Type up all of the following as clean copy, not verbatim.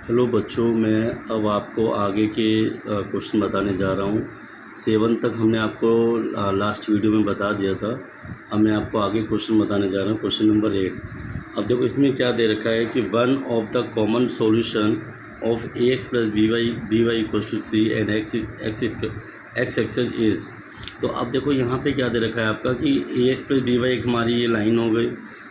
Hello बच्चों, मैं अब आपको आगे के क्वेश्चन बताने जा रहा हूँ। 7 तक हमने आपको लास्ट वीडियो में बता दिया था। अब मैं आपको आगे क्वेश्चन बताने जा रहा हूँ, क्वेश्चन नंबर 8। अब देखो इसमें क्या दे रखा है कि one of the common solution of ax plus B Y equals to C and X axis is. तो अब देखो यहाँ पे क्या दे रखा है आपका कि ax प्लस बी वाई एक हमारी ये लाइन हो गई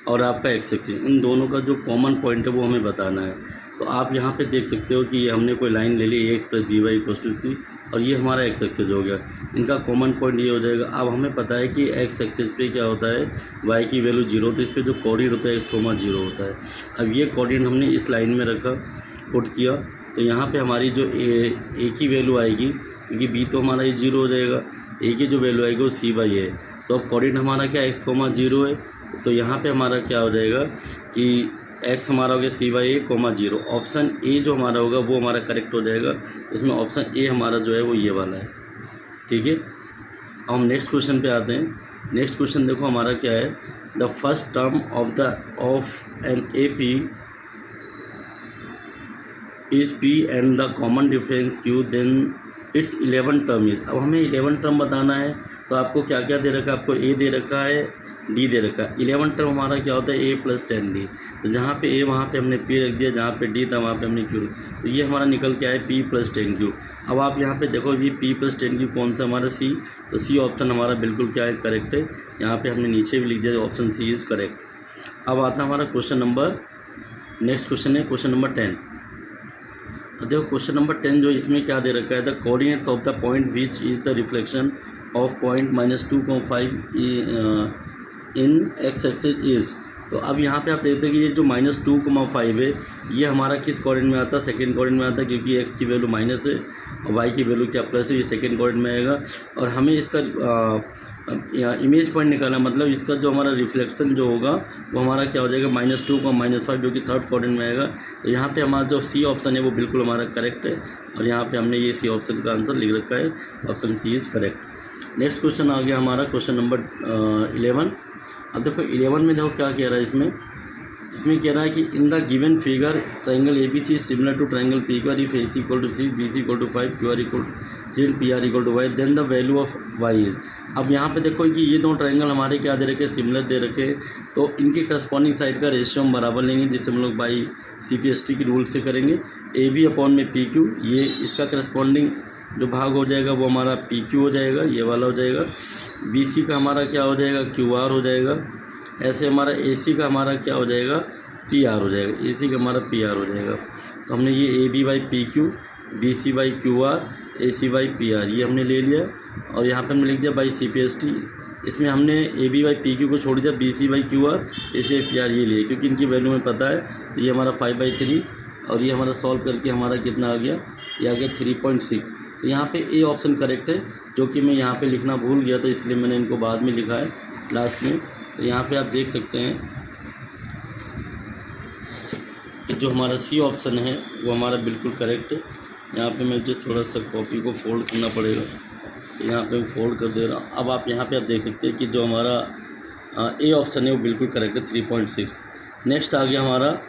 और आपका एक्स एक्सेस, इन दोनों का जो कॉमन पॉइंट है वो हमें बताना है। तो आप यहाँ पे देख सकते हो कि ये हमने कोई लाइन ले ली ax plus B Y equals to C और ये हमारा एक्स एक्सेस हो गया। इनका कॉमन पॉइंट ये हो जाएगा। अब हमें पता है कि एक्स एक्सेस पे क्या होता है, y की वैल्यू 0, तो इस पर जो कोऑर्डिनेट होता है x,0 होता है। अब ये कोऑर्डिनेट हमने इस लाइन में रखा, पुट किया, तो यहाँ पे हमारी जो ए की वैल्यू आएगी, क्योंकि b तो हमारा ये 0 हो जाएगा, a की जो वैल्यू आएगी वो c/a है। तो अब कोऑर्डिनेट हमारा क्या x,0 है, तो यहाँ पे हमारा क्या हो जाएगा कि x हमारा हो गया c/a, 0। ऑप्शन ए जो हमारा होगा वो हमारा करेक्ट हो जाएगा। इसमें ऑप्शन ए हमारा जो है वो ये वाला है, ठीक है। अब हम नेक्स्ट क्वेश्चन पे आते हैं। नेक्स्ट क्वेश्चन देखो हमारा क्या है, the first term of an A P is p and the common difference q, then its 11 term is. अब हमें 11 टर्म बताना है, तो आपको क्या क्या दे रखा है, आपको a दे रखा है, d दे रखा है। 11 टर्म हमारा क्या होता है, a प्लस 10d। तो जहाँ पे a वहाँ पे हमने p रख दिया, जहाँ पे d था वहाँ पे हमने q। तो ये हमारा निकल के आए p प्लस 10q। अब आप यहाँ पे देखो ये p प्लस 10q कौन सा हमारा c, तो c ऑप्शन हमारा बिल्कुल क्या है, करेक्ट है। यहाँ पे हमने नीचे भी लिख दिया ऑप्शन c इज़ करेक्ट। अब आता है हमारा क्वेश्चन नंबर, नेक्स्ट क्वेश्चन है क्वेश्चन नंबर 10। देखो क्वेश्चन नंबर 10 जो इसमें क्या दे रखा है, the coordinate of the point which is the reflection of point -2,5 in x axis is. तो अब यहाँ पे आप देखते हैं कि ये जो -2,5 है ये हमारा किस कोऑर्डिनेट में आता है, सेकेंड कोऑर्डिनेट में आता है, क्योंकि x की वैल्यू माइनस है और y की वैल्यू क्या प्लस है, ये सेकेंड कोऑर्डिनेट में आएगा। और हमें इसका इमेज पॉइंट निकालना, मतलब इसका जो हमारा रिफ्लेक्शन जो होगा वो हमारा क्या हो जाएगा, -2,5 जो कि थर्ड कोऑर्डिनेट में आएगा। तो यहाँ पे हमारा जो सी ऑप्शन है वो बिल्कुल हमारा करेक्ट है, और यहाँ पे हमने ये सी ऑप्शन का आंसर लिख रखा है, option C is correct. Next question आ गया हमारा क्वेश्चन नंबर 11। अब देखो 11 में देखो क्या कह रहा है, इसमें कह रहा है कि in the given figure triangle ABC similar to triangle PQ if AC = 6, BC = 5, QR = 3, PR = y, then the value of y is. अब यहाँ पे देखो कि ये दो ट्रायंगल हमारे क्या दे रखे, सिमिलर दे रखे, तो इनके करस्पॉन्डिंग साइड का रेशियो हम बराबर लेंगे, जिससे हम लोग बाई CPST की रूल से करेंगे। AB अपॉन में PQ, ये इसका करस्पॉन्डिंग जो भाग हो जाएगा वो हमारा PQ हो जाएगा, ये वाला हो जाएगा। BC का हमारा क्या हो जाएगा, QR हो जाएगा। ऐसे हमारा AC का हमारा क्या हो जाएगा, PR हो जाएगा। AC का हमारा PR हो जाएगा। तो हमने ये AB/PQ, BC/QR, AC/PR ये हमने ले लिया, और यहाँ पे हमने लिख दिया बाई CPST। इसमें हमने AB/PQ को छोड़ दिया, BC/QR, AC/PR ये लिए, क्योंकि इनकी वैल्यू हमें पता है। तो ये हमारा 5/3, और ये हमारा सॉल्व करके हमारा कितना आ गया, ये आ गया 3.6। तो यहाँ पे ए ऑप्शन करेक्ट है, जो कि मैं यहाँ पे लिखना भूल गया, तो इसलिए मैंने इनको बाद में लिखा है लास्ट में। तो यहाँ पे आप देख सकते हैं कि जो हमारा सी ऑप्शन है वो हमारा बिल्कुल करेक्ट है। यहाँ पे मुझे थोड़ा सा कॉपी को फोल्ड करना पड़ेगा, तो यहाँ पे मैं फोल्ड कर दे रहा हूँ। अब आप यहाँ पे आप देख सकते हैं कि जो हमारा ए ऑप्शन है वो बिल्कुल करेक्ट है, 3.6। नेक्स्ट आ गया हमारा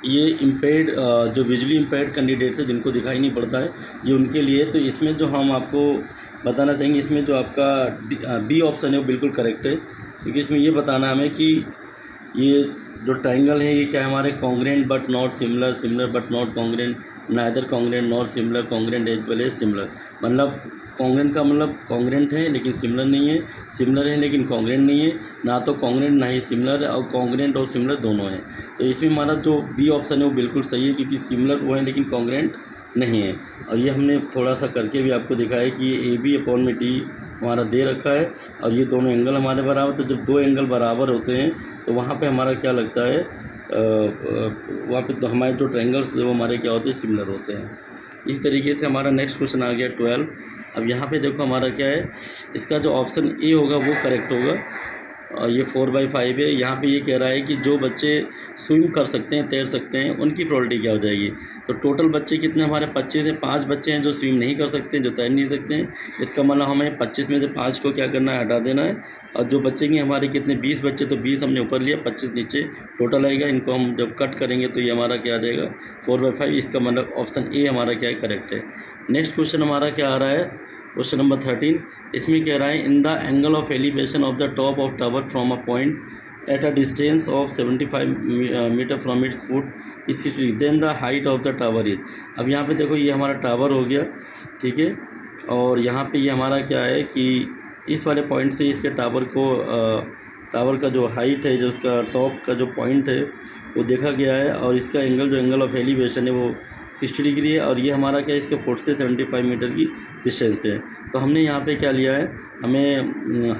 ये इम्पेयर्ड, जो विजुअली इम्पेयर्ड कैंडिडेट्स है जिनको दिखाई नहीं पड़ता है, ये उनके लिए। तो इसमें जो हम आपको बताना चाहेंगे, इसमें जो आपका बी ऑप्शन है वो बिल्कुल करेक्ट है, क्योंकि इसमें ये बताना है हमें कि ये जो ट्रायंगल है ये क्या है, हमारे congruent but not similar, similar but not congruent, neither congruent not similar, congruent as well as similar. मतलब कॉन्ग्रेंट का मतलब कॉन्ग्रेंट है लेकिन सिमिलर नहीं है, सिमिलर है लेकिन कॉन्ग्रेंट नहीं है, ना तो कॉन्ग्रेंट ना ही सिमिलर है, और कॉन्ग्रेंट और सिमिलर दोनों हैं। तो इसमें हमारा जो बी ऑप्शन है वो बिल्कुल सही है, क्योंकि सिमिलर वो है लेकिन कॉन्ग्रेंट नहीं है। और ये हमने थोड़ा सा करके भी आपको दिखाया कि ये AB/D हमारा दे रखा है, और ये दोनों एंगल हमारे बराबर। तो जब दो एंगल बराबर होते हैं तो वहाँ पे हमारा क्या लगता है, वहाँ पे तो हमारे जो ट्रायंगल्स वो हमारे क्या होते हैं, सिमिलर होते हैं। इस तरीके से हमारा नेक्स्ट क्वेश्चन आ गया 12। अब यहाँ पे देखो हमारा क्या है, इसका जो ऑप्शन ए होगा वो करेक्ट होगा, ये 4/5 है। यहाँ पे ये कह रहा है कि जो बच्चे स्विम कर सकते हैं, तैर सकते हैं, उनकी प्रोबेबिलिटी क्या हो जाएगी। तो टोटल बच्चे कितने हमारे 25 हैं। 5 बच्चे हैं जो स्विम नहीं कर सकते, जो तैर नहीं सकते हैं। इसका मतलब हमें 25 में से 5 को क्या करना है, हटा देना है। और जो बचेंगे हमारे कितने, 20 बच्चे, तो 20 हमने ऊपर लिया, 25 नीचे टोटल आएगा। इनको हम जब कट करेंगे तो ये हमारा क्या आ जाएगा, 4/5। इसका मतलब ऑप्शन ए हमारा क्या है, करेक्ट है। नेक्स्ट क्वेश्चन हमारा क्या आ रहा है, क्वेश्चन नंबर 13। इसमें कह रहा है in the angle of elevation of the top of tower from a point at a distance of 75 meter from its foot is हिस्ट्री then the height of the tower is. अब यहाँ पे देखो ये हमारा टावर हो गया, ठीक है। और यहाँ पे ये हमारा क्या है कि इस वाले पॉइंट से इसके टावर को टावर का जो हाइट है, जो उसका टॉप का जो पॉइंट है वो देखा गया है। और इसका एंगल, जो एंगल ऑफ एलिवेशन है वो 60 डिग्री है। और ये हमारा क्या है, इसके फुट से 75 मीटर की डिस्टेंस पे है। तो हमने यहाँ पे क्या लिया है, हमें